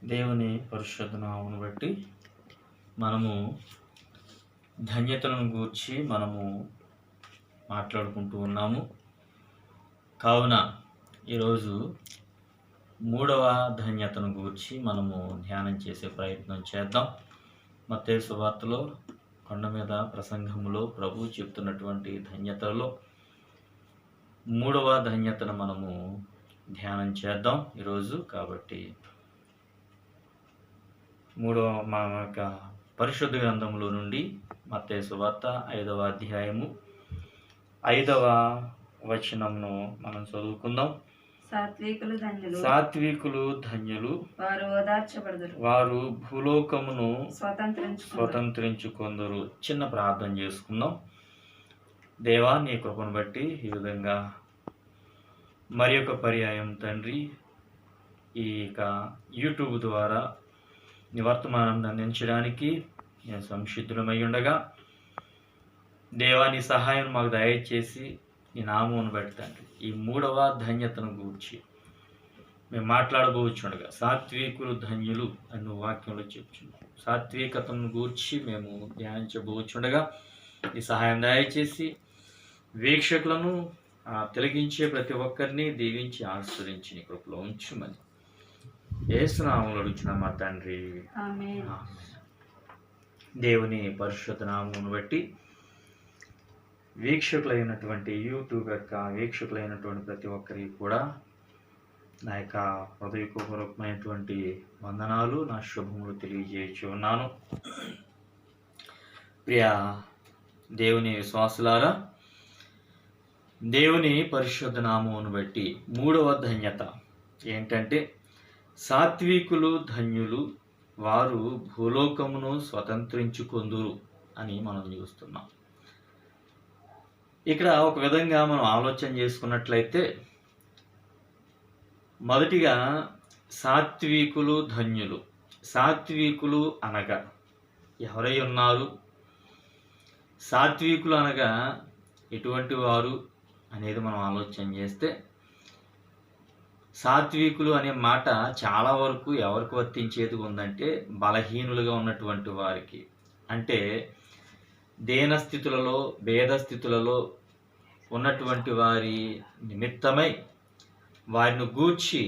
దేవుని పరిశుద్ధ నామమును బట్టి మనము ధన్యతలను గూర్చి మనము మాట్లాడుకుంటూ ఉన్నాము. కావున ఈరోజు మూడవ ధన్యతను గూర్చి మనము ధ్యానం చేసే ప్రయత్నం చేద్దాం. మత్తయి సువార్తలో కొండ మీద ప్రసంగంలో ప్రభు చెప్తున్నటువంటి ధన్యతలో మూడవ ధన్యతను మనము ధ్యానం చేద్దాం ఈరోజు. కాబట్టి మూడవ మా యొక్క పరిశుద్ధ గ్రంథంలో నుండి మత్తయి సువార్త 5వ అధ్యాయము 5వ వచనమును మనం చదువుకుందాం. సాత్వికులు ధన్యులు, వారు భూలోకమును స్వతంత్రించుకొందరు. చిన్న ప్రార్థన చేసుకుందాం. దేవా, నీ కృపను బట్టి ఈ విధంగా మరి ఒక పర్యాయం తండ్రి ఈ యూట్యూబ్ ద్వారా నీ వర్తమానాన్ని అందించడానికి నేను సంసిద్ధులమై ఉండగా దేవా, నీ సహాయం మాకు దయచేసి నీ నామమును బట్టి తండ్రి ఈ మూడవ ధన్యతను గూర్చి మేము మాట్లాడబోచుండగా సాత్వికులు ధన్యులు అన్న వాక్యంలో చెప్తున్నాం. సాత్వికతను గూర్చి మేము ధ్యానించబోచుండగా ఈ సహాయం దయచేసి వీక్షకులను తిలగించే ప్రతి ఒక్కరిని దీవించి ఆశీర్వదించి నీ కృపలో ఉంచుమని యేసు నామములో అడుగుచున్నాం మా తండ్రి, ఆమేన్. దేవుని పరిశుద్ధ నామమును బట్టి వీక్షకులైనటువంటి యూట్యూబ్ యొక్క వీక్షకులైనటువంటి ప్రతి ఒక్కరికి కూడా నా యొక్క హృదయపూర్వకమైనటువంటి వందనాలు, నా శుభములు తెలియజేయచ్చు ఉన్నాను. ప్రియ దేవుని విశ్వాసులారా, దేవుని పరిశుద్ధ నామమును బట్టి మూడవ ధన్యత ఏంటంటే సాత్వికులు ధన్యులు, వారు భూలోకమును స్వతంత్రించుకొందురు అని మనం చూస్తున్నాం. ఇక్కడ ఒక విధంగా మనం ఆలోచన చేసుకున్నట్లయితే మొదటిగా సాత్వికులు ధన్యులు. సాత్వికులు అనగా ఎవరై ఉన్నారు? సాత్వికులు అనగా ఎటువంటి వారు అనేది మనం ఆలోచన చేస్తే సాత్వికులు అనే మాట చాలా వరకు ఎవరికి వర్తించేది ఉందంటే బలహీనులుగా ఉన్నటువంటి వారికి, అంటే దేనస్థితులలో భేదస్థితులలో ఉన్నటువంటి వారి నిమిత్తమై వారిని గూర్చి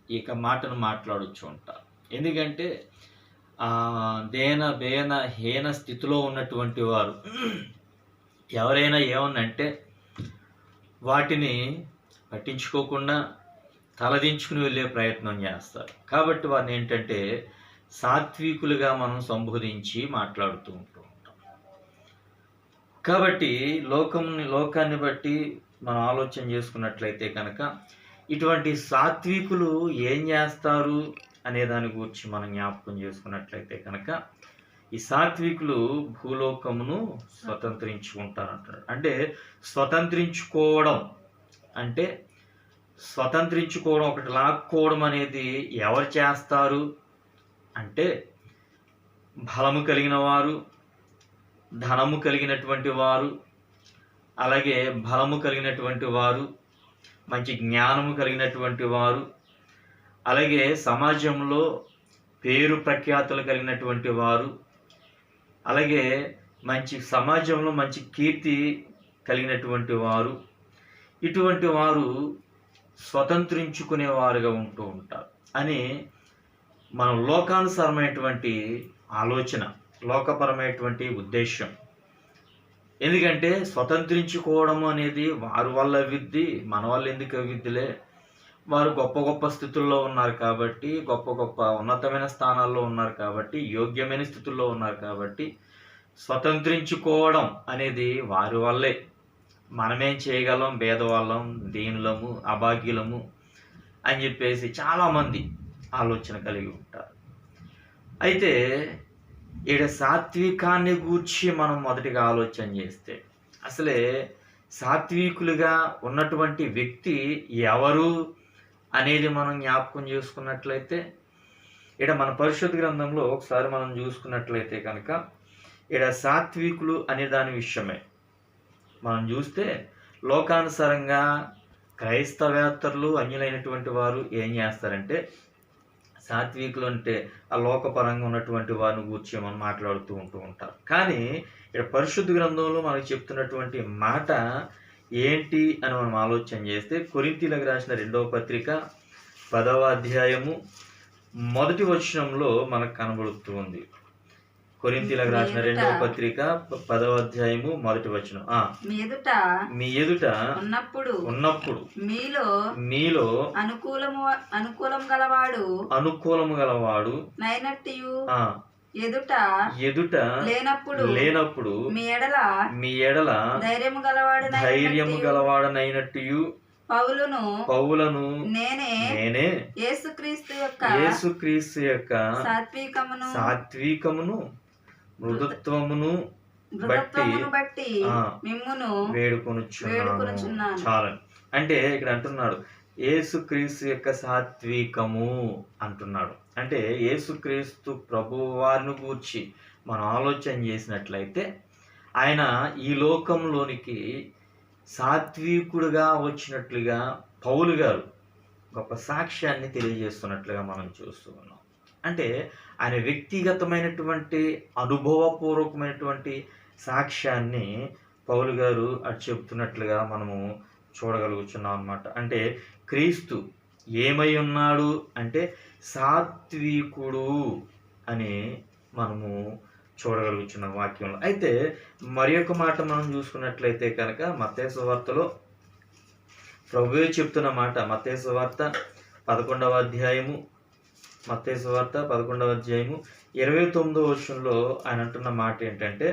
ఇక మాటను మాట్లాడచ్చు ఉంటారు. ఎందుకంటే హీన స్థితిలో ఉన్నటువంటి వారు ఎవరైనా ఏమన్నంటే వాటిని పట్టించుకోకుండా తలదించుకుని వెళ్ళే ప్రయత్నం చేస్తారు. కాబట్టి వారిని ఏంటంటే సాత్వికులుగా మనం సంబోధించి మాట్లాడుతూ ఉంటాం. కాబట్టి లోకాన్ని బట్టి మనం ఆలోచన చేసుకున్నట్లయితే కనుక ఇటువంటి సాత్వికులు ఏం చేస్తారు అనే దాని గురించి మనం జ్ఞాపకం చేసుకున్నట్లయితే కనుక ఈ సాత్వికులు భూలోకమును స్వతంత్రించుకుంటారంటారు. అంటే స్వతంత్రించుకోవడం అంటే ఒకటి లాక్కోవడం అనేది ఎవరు చేస్తారు అంటే బలము కలిగిన వారు, ధనము కలిగినటువంటి వారు, అలాగే బలము కలిగినటువంటి వారు, మంచి జ్ఞానము కలిగినటువంటి వారు, అలాగే సమాజంలో పేరు ప్రఖ్యాతులు కలిగినటువంటి వారు, అలాగే సమాజంలో మంచి కీర్తి కలిగినటువంటి వారు, ఇటువంటి వారు స్వతంత్రించుకునేవారుగా ఉంటూ ఉంటారు అని మనం లోకానుసారమైనటువంటి ఆలోచన, లోకపరమైనటువంటి ఉద్దేశం. ఎందుకంటే స్వతంత్రించుకోవడం అనేది వారి వల్ల అవిద్ది, మన వల్ల ఎందుకు అవిద్దిలే, వారు గొప్ప గొప్ప స్థితుల్లో ఉన్నారు కాబట్టి, గొప్ప ఉన్నతమైన స్థానాల్లో ఉన్నారు కాబట్టి, యోగ్యమైన స్థితుల్లో ఉన్నారు కాబట్టి స్వతంత్రించుకోవడం అనేది వారి వల్లే. మనమేం చేయగలం, భేదవాళ్ళం, దీనులము, అభాగ్యులము అని చెప్పేసి చాలామంది ఆలోచన కలిగి ఉంటారు. అయితే ఈడ సాత్వికాన్ని గూర్చి మనం మొదటిగా ఆలోచన చేస్తే అసలే సాత్వికులుగా ఉన్నటువంటి వ్యక్తి ఎవరు అనేది మనం జ్ఞాపకం చేసుకున్నట్లయితే ఈడ మన పరిశుద్ధ గ్రంథంలో ఒకసారి మనం చూసుకున్నట్లయితే కనుక ఈడ సాత్వికులు అనే దాని విషయమే మనం చూస్తే క్రైస్తవేత్తరులు అన్యులైనటువంటి వారు ఏం చేస్తారంటే సాత్వికులు అంటే ఆ లోకపరంగా ఉన్నటువంటి వారిని గూర్చి మనం మాట్లాడుతూ ఉంటారు. కానీ ఇక్కడ పరిశుద్ధ గ్రంథంలో మనకు చెప్తున్నటువంటి మాట ఏంటి అని మనం ఆలోచన చేస్తే, కొరింథీయులకు రాసిన 2వ పత్రిక 10వ అధ్యాయము మొదటి వచనంలో మనకు కనబడుతూ ఉంది. కొరింథీయులకు రాసిన 2వ పత్రిక 10వ అధ్యాయము మొదటి వచనం. మీ ఎదుట ఉన్నప్పుడు మీలో అనుకూలము గలవాడు ఎదుట లేనప్పుడు మీ ఎడల ధైర్యము గలవాడనైనట్టు పౌలను నేనే యేసుక్రీస్తు యొక్క సాత్వికమును మృదుత్వమును బట్టి మిమ్మును వేడుకొనుచున్నాను. చాలని అంటే ఇక్కడ అంటున్నాడు యేసుక్రీస్తు యొక్క సాత్వికము అంటున్నాడు. అంటే యేసుక్రీస్తు ప్రభువు వారిని గూర్చి మనం ఆలోచన చేసినట్లయితే ఆయన ఈ లోకంలోనికి సాత్వికుడుగా వచ్చినట్లుగా పౌలు గారు గొప్ప సాక్ష్యాన్ని తెలియజేస్తున్నట్లుగా మనం చూస్తూ ఉన్నాం. అంటే ఆయన వ్యక్తిగతమైనటువంటి అనుభవపూర్వకమైనటువంటి సాక్ష్యాన్ని పౌలు గారు అటు చెప్తున్నట్లుగా మనము చూడగలుగుతున్నాం అన్నమాట. అంటే క్రీస్తు ఏమై ఉన్నాడు అంటే సాత్వికుడు అని మనము చూడగలుగుతున్నాం వాక్యంలో. అయితే మరి ఒక మాట మనం చూసుకున్నట్లయితే కనుక మత్తయి సువార్తలో ప్రభువే చెప్తున్న మాట, మత్తయి సువార్త 11వ అధ్యాయము 29వ వచనంలో ఆయన అంటున్న మాట ఏంటంటే,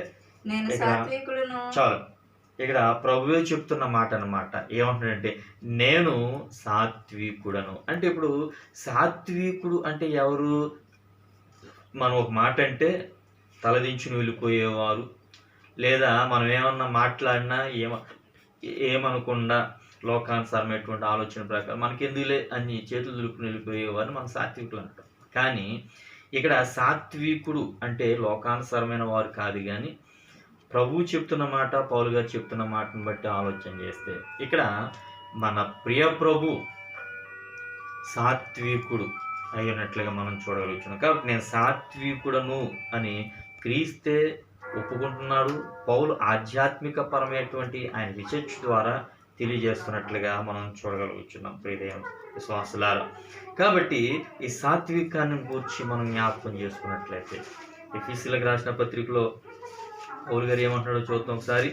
చాలు ఇక్కడ ప్రభువే చెప్తున్న మాట అన్నమాట. ఏమంటున్నాడంటే నేను సాత్వికుడను. అంటే ఇప్పుడు సాత్వికుడు అంటే ఎవరు? మనం ఒక మాట అంటే తలదించుని వెళ్ళిపోయేవారు, లేదా మనం ఏమన్నా మాట్లాడినా ఏమనకుండా లోకానుసారమైనటువంటి ఆలోచన ప్రకారం మనకెందుకులే అని చేతులు దులుపుకుని వెళ్ళిపోయేవారు మనం సాత్వికులు అంటాం. కానీ ఇక్కడ సాత్వికుడు అంటే లోకానుసారమైన వారు కాదు, కానీ ప్రభువు చెప్తున్న మాట, పౌలు గారు చెప్తున్న మాటను బట్టి ఆలోచన చేస్తే ఇక్కడ మన ప్రియ ప్రభు సాత్వికుడు అయినట్లుగా మనం చూడగలుగుతున్నాం. కాబట్టి నేను సాత్వికుడను అని క్రీస్తే ఒప్పుకుంటున్నాడు. పౌలు ఆధ్యాత్మిక పరమైనటువంటి ఆయన రీసెర్చ్ ద్వారా తెలియజేస్తున్నట్లుగా మనం చూడగలుగుతున్నాం ప్రియదేవం విశ్వాసులారా. కాబట్టి ఈ సాత్వికాన్ని గురించి మనం జ్ఞాపకం చేసుకున్నట్లయితే ఎఫెసీయులకు రాసిన పత్రికలో పౌలు గారు ఏమంటున్నాడో చూద్దాం ఒకసారి.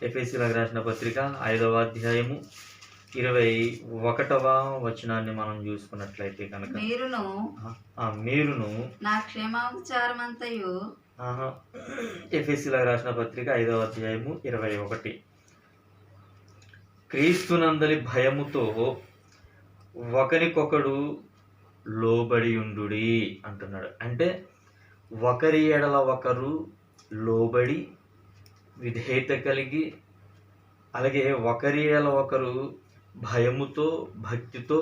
ఎఫెసీయులకు రాసిన పత్రిక 5వ అధ్యాయము 21వ వచనాన్ని మనం చూసుకున్నట్లయితే కనుక మీరును నా క్షేమాచారమంతయు ఎఫెసీయులకు రాసిన పత్రిక 5వ అధ్యాయము 21 క్రీస్తునందలి భయముతో ఒకరికొకడు లోబడి ఉండుడి అంటున్నాడు. అంటే ఒకరి ఎడల ఒకరు లోబడి విధేయత కలిగి, అలాగే ఒకరి ఎడల ఒకరు భయముతో భక్తితో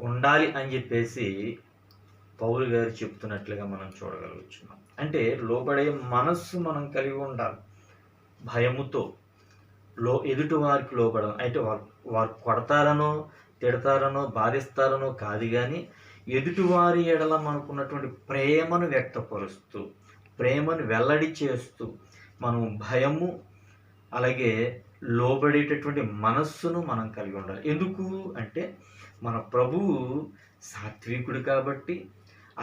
ఉండాలి అని చెప్పేసి పౌలు గారు చెప్తున్నట్లుగా మనం చూడగలుగుతున్నాం. అంటే లోబడే మనస్సు మనం కలిగి ఉండాలి. భయముతో ఎదుటి వారికి లోబడడం అంటే వారు కొడతారనో తిడతారనో బాధిస్తారనో కాదు, కానీ ఎదుటివారి ఎడల మనకున్నటువంటి ప్రేమను వ్యక్తపరుస్తూ, ప్రేమను వెల్లడి చేస్తూ మనం భయము అలాగే లోబడేటటువంటి మనస్సును మనం కలిగి ఉండాలి. ఎందుకు అంటే మన ప్రభువు సాత్వికుడు కాబట్టి,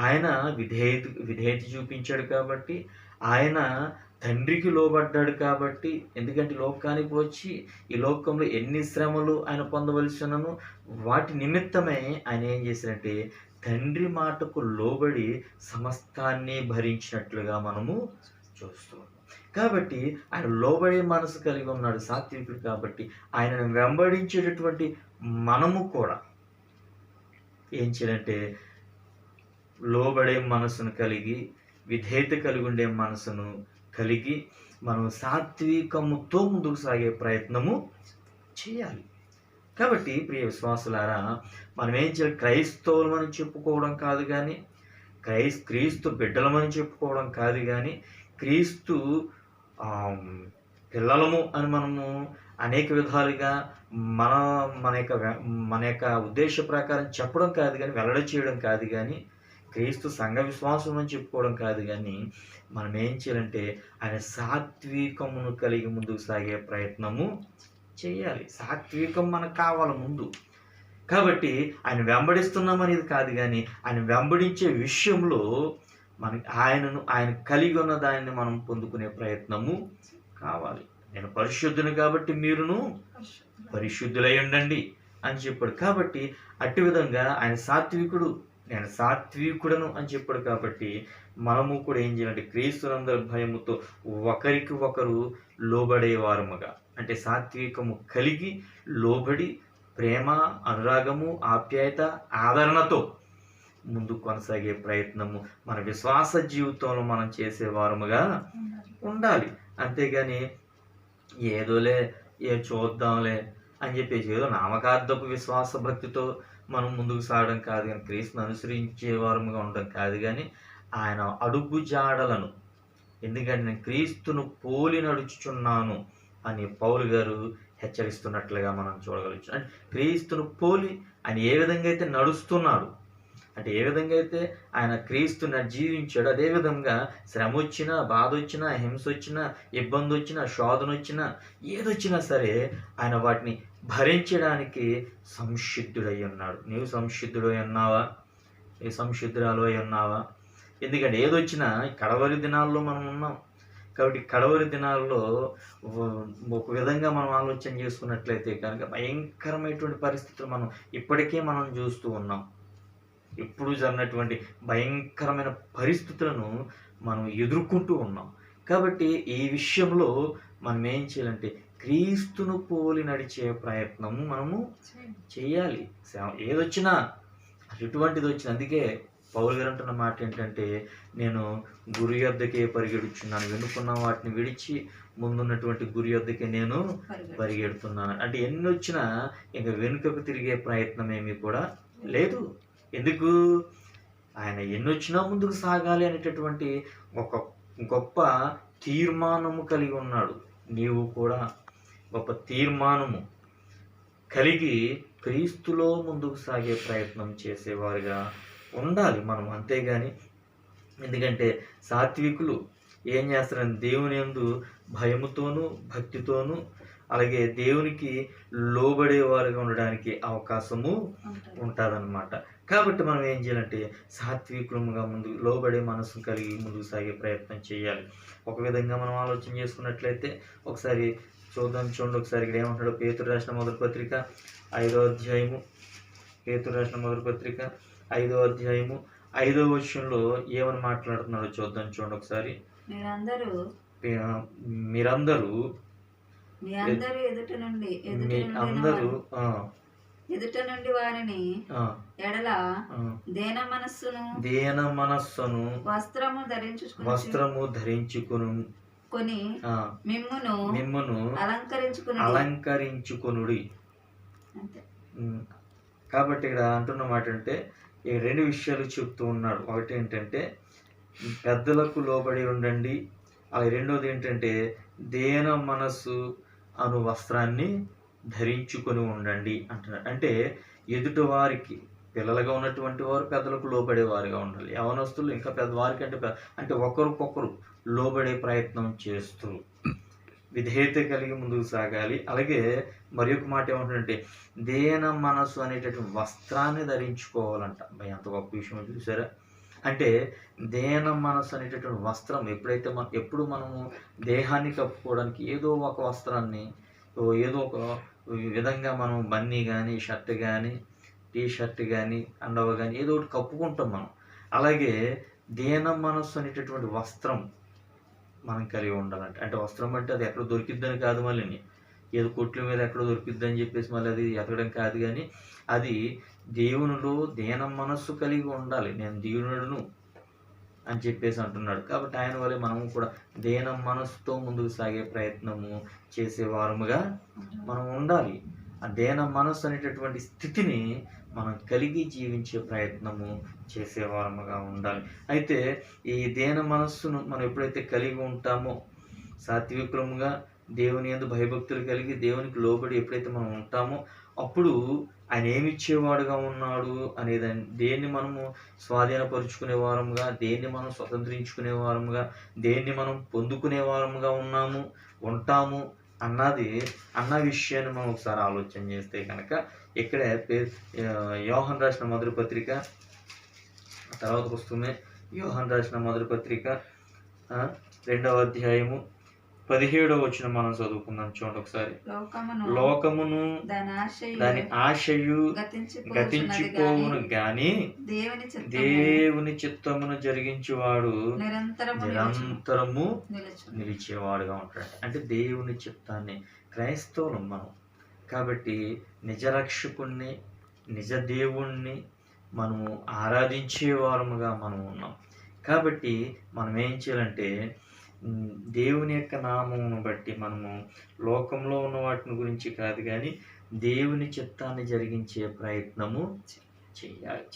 ఆయన విధేయత చూపించాడు కాబట్టి, ఆయన తండ్రికి లోబడ్డాడు కాబట్టి. ఎందుకంటే లోకానికి వచ్చి ఈ లోకంలో ఎన్ని శ్రమలు ఆయన పొందవలసినను వాటి నిమిత్తమే ఆయన ఏం చేశారంటే తండ్రి మాటకు లోబడి సమస్తాన్ని భరించినట్లుగా మనము చూస్తున్నాం. కాబట్టి ఆయన లోబడే మనసు కలిగి ఉన్నాడు, సాత్వికుడు కాబట్టి. ఆయనను వెంబడించేటటువంటి మనము కూడా ఏం చేయాలంటే లోబడే మనసును కలిగి, విధేయత కలిగి ఉండే మనసును కలిగి మనం సాత్వికముతో ముందుకు సాగే ప్రయత్నము చేయాలి. కాబట్టి ప్రియ విశ్వాసులారా, మనం ఏం చేయాలి? క్రైస్తవులమని చెప్పుకోవడం కాదు, కానీ క్రీస్తు బిడ్డలమని చెప్పుకోవడం కాదు, కానీ క్రీస్తు పిల్లలము అని మనము అనేక విధాలుగా మన మన యొక్క మన యొక్క ఉద్దేశ ప్రకారం చెప్పడం కాదు కానీ, వెల్లడి చేయడం కాదు కానీ, క్రీస్తు సంఘ విశ్వాసం అని చెప్పుకోవడం కాదు కానీ, మనం ఏం చేయాలంటే ఆయన సాత్వికమును కలిగి ముందుకు సాగే ప్రయత్నము చేయాలి. సాత్వికం మనకు కావాలి ముందు. కాబట్టి ఆయన వెంబడిస్తున్నాం అనేది కాదు కానీ, ఆయన వెంబడించే విషయంలో ఆయన కలిగి ఉన్న దాన్ని మనం పొందుకునే ప్రయత్నము కావాలి. నేను పరిశుద్ధుని కాబట్టి మీరును పరిశుద్ధులై ఉండండి అని చెప్పాడు. కాబట్టి అట్టి విధంగా ఆయన సాత్వికుడు, నేను సాత్వికుడను అని చెప్పాడు. కాబట్టి మనము కూడా ఏం చేయాలంటే క్రీస్తునందరి భయముతో ఒకరికి ఒకరు లోబడేవారముగా, అంటే సాత్వికము కలిగి లోబడి ప్రేమ, అనురాగము, ఆప్యాయత, ఆదరణతో ముందు కొనసాగే ప్రయత్నము మన విశ్వాస జీవితంలో మనం చేసేవారముగా ఉండాలి. అంతేగాని ఏదోలే చూద్దాంలే అని చెప్పేసి ఏదో నామకార్థపు విశ్వాస భక్తితో మనం ముందుకు సాగడం కాదు కానీ, క్రీస్తుని అనుసరించే వారముగా ఉండడం కాదు కానీ, ఆయన అడుగు జాడలను, ఎందుకంటే నేను క్రీస్తును పోలి నడుచుచున్నాను అని పౌలు గారు హెచ్చరిస్తున్నట్లుగా మనం చూడగలుగుతాం. అంటే క్రీస్తును పోలి ఆయన ఏ విధంగా అయితే నడుస్తున్నాడు, అంటే ఏ విధంగా అయితే ఆయన క్రీస్తుని జీవించాడు, అదేవిధంగా శ్రమ వచ్చినా, బాధ వచ్చినా, హింస వచ్చినా, ఇబ్బంది వచ్చినా, శోధన వచ్చినా, ఏదొచ్చినా సరే ఆయన వాటిని భరించడానికి సంసిద్ధుడై ఉన్నాడు. నీవు సంసిద్ధుడై ఉన్నావా? ఏ సంసిద్ధురాలు అయి ఉన్నావా? ఎందుకంటే ఏదొచ్చినా కడవరి దినాల్లో మనం ఉన్నాం. కాబట్టి కడవరి దినాల్లో ఒక విధంగా మనం ఆలోచన చేసుకున్నట్లయితే కనుక భయంకరమైనటువంటి పరిస్థితులు మనం ఇప్పటికే మనం చూస్తూ ఉన్నాం. ఇప్పుడు జరిగినటువంటి భయంకరమైన పరిస్థితులను మనం ఎదుర్కొంటూ ఉన్నాం. కాబట్టి ఈ విషయంలో మనం ఏం చేయాలంటే క్రీస్తును పోలి నడిచే ప్రయత్నం మనము చేయాలి. ఏదొచ్చినా, ఎటువంటిది వచ్చినా. అందుకే పౌలు గారు అంటున్న మాట ఏంటంటే, నేను గురి యొద్దకే పరిగెడుచున్నాను, వెనుకున్న వాటిని విడిచి ముందున్నటువంటి గురి యొద్దకే నేను పరిగెడుతున్నాను. అంటే ఎన్ని వచ్చినా ఇంకా వెనుకకు తిరిగే ప్రయత్నం ఏమీ కూడా లేదు. ఎందుకు? ఆయన ఎన్నొచ్చినా ముందుకు సాగాలి అనేటటువంటి ఒక గొప్ప తీర్మానము కలిగి ఉన్నాడు. నీవు కూడా గొప్ప తీర్మానము కలిగి క్రీస్తులో ముందుకు సాగే ప్రయత్నం చేసేవారుగా ఉండాలి మనం. అంతేగాని, ఎందుకంటే సాత్వికులు ఏం చేస్తారంటే దేవుని యందు భయముతోనూ భక్తితోనూ అలాగే దేవునికి లోబడేవారుగా ఉండడానికి అవకాశము ఉంటుందన్నమాట. కాబట్టి మనం ఏం చేయాలంటే సాత్వికులుగా ముందుకు లోబడే మనసు కలిగి ముందుకు సాగే ప్రయత్నం చేయాలి. ఒక విధంగా మనం ఆలోచన చేసుకున్నట్లయితే ఒకసారి చూడండి. ఒకసారి ఇక్కడ ఏమంటాడు? పేతురు రాసిన మొదటి పత్రిక 5వ అధ్యాయము, పేతురు రాసిన మొదటి పత్రిక 5వ అధ్యాయము 5వ వచనంలో ఏమని మాట్లాడుతున్నాడో చూద్దాం. చూడండి ఒకసారి. మీరందరూ ఎదుట నుండి వారిని ఎడల దేన మనస్సును వస్త్రము ధరించుకును మిమ్మును అలంకరించుకొనుడి. కాబట్టి ఇక్కడ అంటున్న మాట అంటే ఈ రెండు విషయాలు చెప్తూ ఉన్నాడు. ఒకటి ఏంటంటే పెద్దలకు లోబడి ఉండండి, అలాగే రెండోది ఏంటంటే దేన మనస్సు అను వస్త్రాన్ని ధరించుకొని ఉండండి అంటున్నాడు. అంటే ఎదుటి వారికి పిల్లలుగా ఉన్నటువంటి వారు పెద్దలకు లోబడేవారుగా ఉండాలి. యవనస్తులు ఇంకా పెద్దవారికి అంటే ఒకరికొకరు లోబడే ప్రయత్నం చేస్తూ విధేయత కలిగి ముందుకు సాగాలి. అలాగే మరి ఒక మాట ఏమంటుందంటే దేన మనస్సు అనేటటువంటి వస్త్రాన్ని ధరించుకోవాలంట. ఎంత గొప్ప విషయం చూసారా? అంటే దేన మనస్సు అనేటటువంటి వస్త్రం ఎప్పుడు మనము దేహాన్ని కప్పుకోవడానికి ఏదో ఒక వస్త్రాన్ని ఏదో ఒక విధంగా మనం బన్నీ కానీ, షర్ట్ కానీ, టీ షర్ట్ కానీ, అండవ కానీ ఏదో ఒకటి కప్పుకుంటాం మనం. అలాగే దేన మనస్సు అనేటటువంటి వస్త్రం మనం కలిగి ఉండాలంటే, అంటే వస్త్రం అంటే అది ఎక్కడ దొరికిద్దని కాదు, మళ్ళీ ఏదో కొట్ల మీద ఎక్కడ దొరికిద్దని చెప్పేసి మళ్ళీ అది ఎతకడం కాదు, కానీ అది దేవునిలో దేన మనస్సు కలిగి ఉండాలి. నేను దీనుడును అని చెప్పేసి అంటున్నాడు. కాబట్టి ఆయన వల్లే మనము కూడా దేన మనస్సుతో ముందుకు సాగే ప్రయత్నము చేసేవారముగా మనం ఉండాలి. ఆ దేన మనస్సు అనేటటువంటి స్థితిని మనం కలిగి జీవించే ప్రయత్నము చేసేవారముగా ఉండాలి. అయితే ఈ దేన మనస్సును మనం ఎప్పుడైతే కలిగి ఉంటామో, సాత్వికులముగా దేవుని యందు భయభక్తులు కలిగి దేవునికి లోబడి ఎప్పుడైతే మనం ఉంటామో అప్పుడు ఆయన ఏమిచ్చేవాడుగా ఉన్నాడు అనేదాన్ని, దేన్ని మనము స్వాధీనపరుచుకునే వారముగా, దేన్ని మనం స్వతంత్రించుకునే వారముగా, దేన్ని మనం పొందుకునే వారముగా ఉంటాము అన్న విషయాన్ని మనం ఒకసారి ఆలోచన చేస్తే కనుక ఇక్కడ యోహాను రాసిన మొదటి పత్రిక తర్వాతకు వస్తుంది. యోహాను రాసిన మొదటి పత్రిక 2వ అధ్యాయము 17వ వచనం మనం చదువుకుందాం. చూడండి ఒకసారి. లోకమును దాని ఆశయు గతించిపోవును గాని దేవుని చిత్తమును జరిగించేవాడు నిరంతరము నిలిచేవాడుగా ఉంటాడు. అంటే దేవుని చిత్తాన్ని క్రైస్తవులు మనం కాబట్టి నిజ రక్షకుణ్ణి, నిజ దేవుణ్ణి మనము ఆరాధించే వారముగా మనం ఉన్నాం. కాబట్టి మనం ఏం చేయాలంటే దేవుని యొక్క నామమును బట్టి మనము లోకంలో ఉన్న వాటిని గురించి కాదు కానీ దేవుని చిత్తాన్ని జరిగించే ప్రయత్నము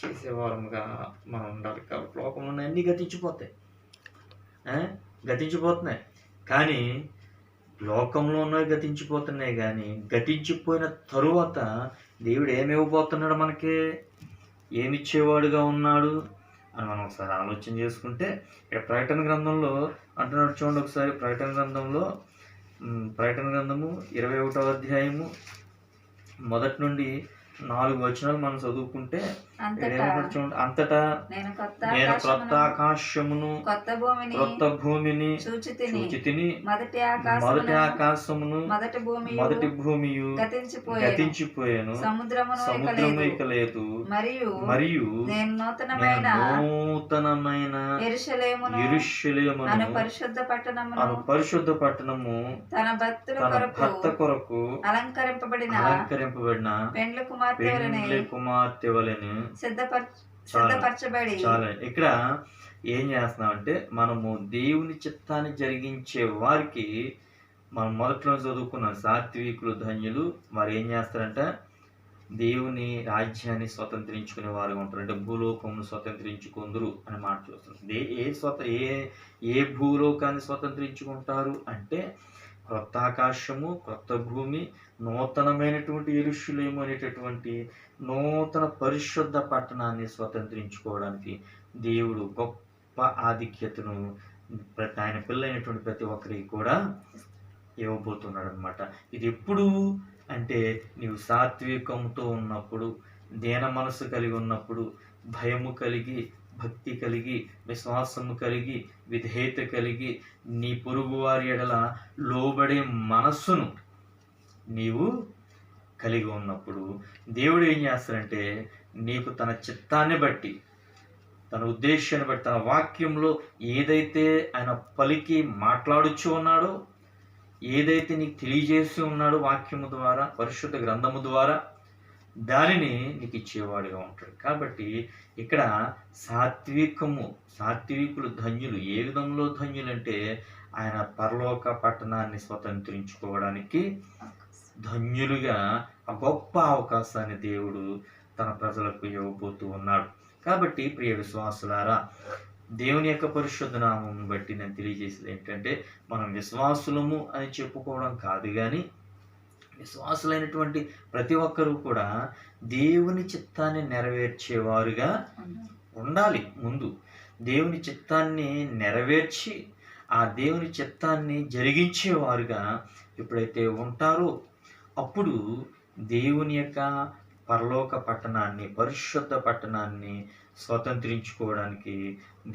చేసేవారముగా మనం ఉండాలి. కాబట్టి లోకంలో అన్నీ గతించిపోతున్నాయి కానీ లోకంలో ఉన్నవి గతించిపోతున్నాయి కానీ గతించిపోయిన తరువాత దేవుడు ఏమివ్వబోతున్నాడు, మనకి ఏమిచ్చేవాడుగా ఉన్నాడు అని మనం ఒకసారి ఆలోచన చేసుకుంటే ఇక్కడ ప్రకటన గ్రంథంలో అంటున్నాడు. చూడండి ఒకసారి. ప్రకటన గ్రంథము 21వ అధ్యాయము మొదటి నుండి 4 వచనాలు మనం చదువుకుంటే చూడండి. అంతటా నేను క్రొత్త ఆకాశమును క్రొత్త భూమిని చూచితిని. మొదటి ఆకాశమును మొదటి భూమియు గతించిపోయాను, సముద్రము ఇక లేదు. మరియు నేను నూతనమైన యెరూషలేమును అను పరిశుద్ధ పట్టణము తన భర్త కొరకు అలంకరింపబడిన పెండ్లి కుమార్తె వలెను సిద్ధపరచబడి. చాలా ఇక్కడ ఏం చేస్తున్నామంటే మనము దేవుని చిత్తాన్ని జరిగించే వారికి మనం మొదట్లో చదువుకున్న సాత్వికులు ధన్యులు. వారు ఏం చేస్తారంటే దేవుని రాజ్యాన్ని స్వతంత్రించుకునే వారుగా ఉంటారు. అంటే భూలోకమును స్వతంత్రించుకుందరు అని మాట చూస్తుంది. ఏ భూలోకాన్ని స్వతంత్రించుకుంటారు అంటే క్రొత్త ఆకాశము, క్రొత్త భూమి, నూతనమైనటువంటి యెరూషలేము అనేటటువంటి నూతన పరిశుద్ధ పట్టణాన్ని స్వతంత్రించుకోవడానికి దేవుడు గొప్ప ఆధిక్యతను ఆయన పిల్లైనటువంటి ప్రతి ఒక్కరికి కూడా ఇవ్వబోతున్నాడు అనమాట. ఇది ఎప్పుడు అంటే నీవు సాత్వికంతో ఉన్నప్పుడు, దీన మనసు కలిగి ఉన్నప్పుడు, భయము కలిగి, భక్తి కలిగి, విశ్వాసము కలిగి, విధేయత కలిగి, నీ పొరుగువారి ఎడల లోబడే మనస్సును నీవు కలిగి ఉన్నప్పుడు దేవుడు ఏం చేస్తాడంటే నీకు తన చిత్తాన్ని బట్టి, తన ఉద్దేశాన్ని బట్టి, తన వాక్యంలో ఏదైతే ఆయన పలికి మాట్లాడుచూ ఉన్నాడో, ఏదైతే నీకు తెలియజేస్తూ ఉన్నాడో వాక్యము ద్వారా, పరిశుద్ధ గ్రంథము ద్వారా దానిని నీకు ఇచ్చేవాడుగా ఉంటాడు. కాబట్టి ఇక్కడ సాత్వికులు ధన్యులు. ఏ విధంలో ధన్యులు అంటే ఆయన పరలోక పట్టణాన్ని స్వతంత్రించుకోవడానికి ధన్యులుగా ఆ గొప్ప అవకాశాన్ని దేవుడు తన ప్రజలకు ఇవ్వబోతూ ఉన్నాడు. కాబట్టి ప్రియ విశ్వాసులారా, దేవుని యొక్క పరిశుద్ధ నామం బట్టి నేను తెలియజేసేది ఏంటంటే మనం విశ్వాసులము అని చెప్పుకోవడం కాదు కానీ విశ్వాసులైనటువంటి ప్రతి ఒక్కరూ కూడా దేవుని చిత్తాన్ని నెరవేర్చేవారుగా ఉండాలి. ముందు దేవుని చిత్తాన్ని నెరవేర్చి ఆ దేవుని చిత్తాన్ని జరిగించేవారుగా ఎప్పుడైతే ఉంటారో అప్పుడు దేవుని యొక్క పరలోక పట్టణాన్ని, పరిశుద్ధ పట్టణాన్ని స్వతంత్రించుకోవడానికి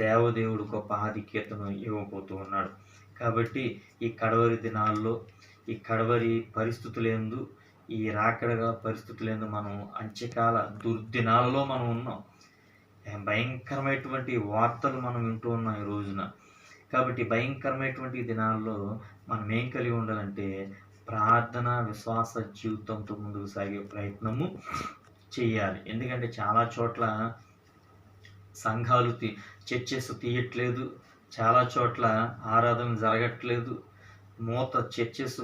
దేవదేవుడు గొప్ప ఆధిక్యతను ఇవ్వబోతూ ఉన్నాడు. కాబట్టి ఈ కడవరి దినాల్లో, ఈ కడవరి పరిస్థితులందు, ఈ రాకడగా పరిస్థితులందు మనం అంత్యకాల దుర్దినాలలో మనం ఉన్నాం. భయంకరమైనటువంటి వార్తలు మనం వింటూ ఉన్నాం ఈ రోజున. కాబట్టి భయంకరమైనటువంటి దినాల్లో మనం ఏం కలిగి ఉండాలంటే ప్రార్థన, విశ్వాస జీవితంతో ముందుకు సాగే ప్రయత్నము చేయాలి. ఎందుకంటే చాలా చోట్ల సంఘాలు చర్చెస్ తీయట్లేదు, చాలా చోట్ల ఆరాధన జరగట్లేదు, చర్చెస్,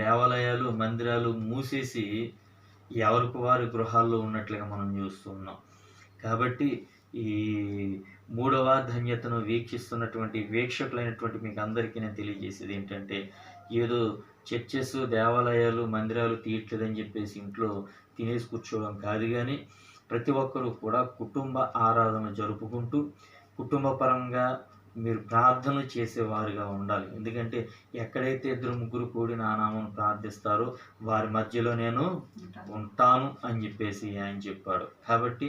దేవాలయాలు, మందిరాలు మూసేసి ఎవరికి వారి గృహాల్లో ఉన్నట్లుగా మనం చూస్తున్నాం. కాబట్టి ఈ 3వ ధన్యతను వీక్షిస్తున్నటువంటి వీక్షకులైనటువంటి మీకు అందరికీ నేను తెలియజేసేది ఏంటంటే ఏదో చర్చెస్, దేవాలయాలు, మందిరాలు తీయట్లేదని చెప్పేసి ఇంట్లో తినేసి కూర్చోవడం కాదు, కానీ ప్రతి ఒక్కరూ కూడా కుటుంబ ఆరాధన జరుపుకుంటూ కుటుంబ పరంగా మీరు ప్రార్థనలు చేసేవారుగా ఉండాలి. ఎందుకంటే ఎక్కడైతే 2-3 కూడి నా నామమున ప్రార్థిస్తారో వారి మధ్యలో నేను ఉంటాను అని చెప్పేసి ఆయన చెప్పాడు. కాబట్టి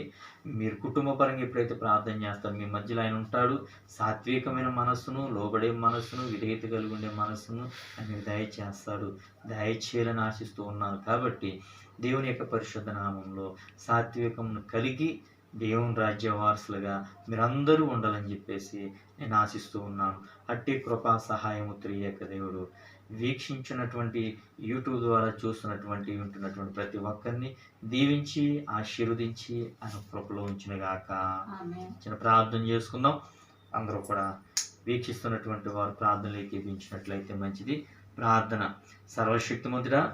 మీరు కుటుంబ పరంగా ఎప్పుడైతే ప్రార్థన చేస్తారో మీ మధ్యలో ఆయన ఉంటాడు. సాత్వికమైన మనస్సును, లోబడే మనస్సును, విధేయత కలిగి ఉండే మనస్సును ఆయన దయచేస్తాడు. దయచేయాలని ఆశిస్తూ ఉన్నాను. కాబట్టి దేవుని యొక్క పరిశుద్ధ నామంలో సాత్వికమును కలిగి దేవుని రాజ్య వారసులుగా మీరందరూ ఉండాలని చెప్పేసి నేను ఆశిస్తూ ఉన్నాను. అట్టి కృపా సహాయము త్రియేక దేవుడు వీక్షించినటువంటి యూట్యూబ్ ద్వారా చూస్తున్నటువంటి వింటున్నటువంటి ప్రతి ఒక్కరిని దీవించి ఆశీర్వదించి ఆయన కృపలో ఉంచినగాక. చిన్న ప్రార్థన చేసుకుందాం. అందరూ కూడా వీక్షిస్తున్నటువంటి వారు ప్రార్థనలు ఏకీపించినట్లయితే మంచిది. ప్రార్థన. సర్వశక్తిమంతుడా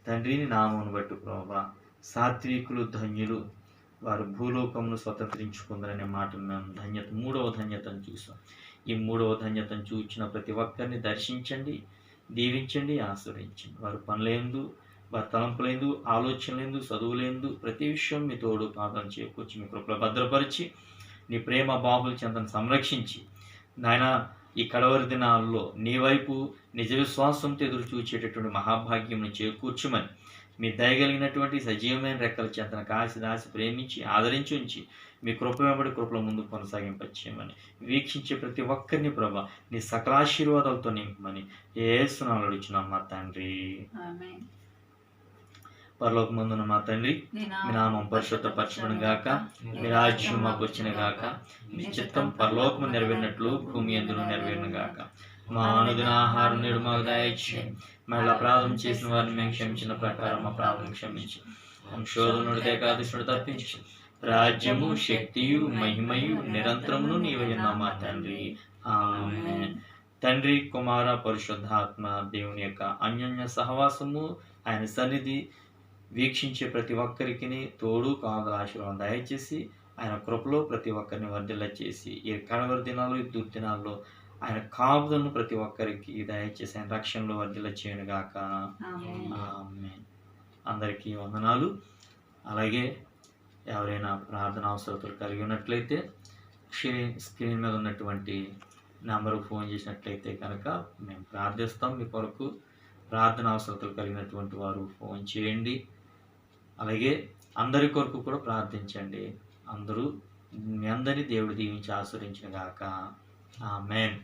తండ్రిని నామమును బట్టి ప్రభువా, సాత్వికులు ధన్యులు, వారు భూలోకమును స్వతంత్రించుకుందరనే మాటను మేము ధన్యత 3వ ధన్యతను చూసాం. ఈ 3వ ధన్యతను చూచిన ప్రతి ఒక్కరిని దర్శించండి, దీవించండి, ఆశ్రయించండి. వారు పనులందు, వారి తలంపులందు, ఆలోచనలందు, చదువులందు ప్రతి విషయం మీ తోడు పాదం చేకూర్చి మీ కృపలో భద్రపరిచి నీ ప్రేమ బాహుల చెంతను సంరక్షించి నాయన ఈ కడవరి దినాల్లో నీ వైపు నిజ విశ్వాసంతో ఎదురు చూచేటటువంటి మహాభాగ్యం చేకూర్చమని మీ దయగలిగినటువంటి సజీవమైన రెక్కల చెంతన కాసి దాసి ప్రేమించి ఆదరించి ఉంచి మీ కృప వెంబడి కృపలో ముందుకు కొనసాగింపచేయమని వీక్షించే ప్రతి ఒక్కరిని ప్రభా నీ సకలాశీర్వాదాలతో నింపమని యేసు నామములో అడుగుచున్నాం మా తండ్రి. పరలోకమందున్న మా తండ్రి, మీ నామం పరిశుద్ధపరచబడును గాక, మీ రాజ్యం మాకు వచ్చిన గాక, మీ చిత్తం పరలోకము నెరవేరినట్లు భూమి యందును నెరవేరును గాక. మా అనుదిన ఆహారం నేడు మాకు దయచేయండి. మళ్ళీ అపరాధం చేసిన వారిని మేము క్షమించిన ప్రకారం మా అపరాధం క్షమించి శోధనుడి ఏకాదశుడు తప్పించి రాజ్యము, శక్తియు, మహిమయు నిరంతరమును నీవైన మా తండ్రి. ఆమేన్. తండ్రి, కుమార, పరిశుద్ధాత్మ దేవుని యొక్క అన్యోన్య సహవాసము, ఆయన సన్నిధి వీక్షించే ప్రతి ఒక్కరికి తోడు కావల ఆశీర్వాదం దయచేసి ఆయన కృపలో ప్రతి ఒక్కరిని వర్ధిల్ల చేసి ఈ కడవరి దినాలు, ఈ దుర్దినాల్లో ఆయన కాపుదలను ప్రతి ఒక్కరికి దయచేసి ఆయన రక్షణలో వర్ధిల్ల చేయను గాక. ఆమేన్. అందరికీ వందనాలు. అలాగే ఎవరైనా ప్రార్థన అవసరతలు కలిగి ఉన్నట్లయితే స్క్రీన్ మీద ఉన్నటువంటి నెంబరు ఫోన్ చేసినట్లయితే కనుక మేము ప్రార్థిస్తాం. మీ కొరకు ప్రార్థన అవసరతలు కలిగినటువంటి వారు ఫోన్ చేయండి. అలాగే అందరి కొరకు కూడా ప్రార్థించండి. మీ అందరినీ దేవుడు దీవించి ఆశీర్వదించును గాక. ఆమేన్.